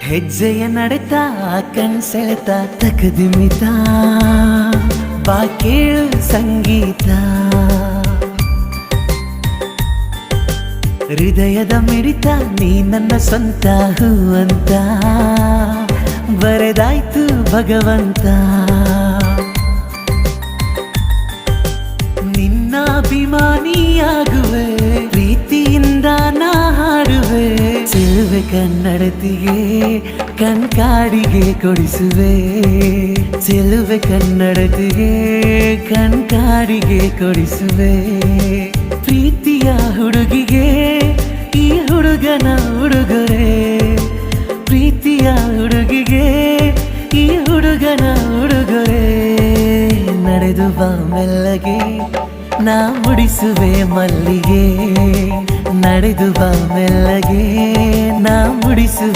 ಹೆಜ್ಜೆಯ ನಡೆತಾ ಕಣ್ಸೆಳೆತ ತಕದಿಮಿತ ಬಾ ಕೇಳು ಸಂಗೀತ ಹೃದಯದ ಮಿಡಿತ ನೀ ನನ್ನ ಸ್ವಂತ ಹೂವಂತ ಬರೆದಾಯ್ತು ಭಗವಂತ ನಿನ್ನ ಅಭಿಮಾನಿಯಾಗುವೆ ಪ್ರೀತಿಯಿಂದ ನಾ ಹಾಡುವೆ ಚೆಲುವೆ ಕನ್ನಡತಿಗೆ ಕಣ್ಕಾಡಿಗೆ ಕೊಡಿಸುವೆ ಚೆಲುವೆ ಕನ್ನಡತಿಗೆ ಕಣ್ಕಾಡಿಗೆ ಕೊಡಿಸುವೆ ಪ್ರೀತಿಯ ಹುಡುಗಿಗೆ ಈ ಹುಡುಗನ ಉಡುಗೊರೆ ಪ್ರೀತಿಯ ಹುಡುಗಿಗೆ ಈ ಹುಡುಗನ ಉಡುಗೊರೆ ನಡೆದು ಬಾ ಮೆಲ್ಲಗೆ ನಾ ಮುಡಿಸುವೆ ಮಲ್ಲಿಗೆ ನಡೆದು ಬಾ ಮೆಲ್ಲಗೆ ನಾ ಮುಡಿಸುವೆ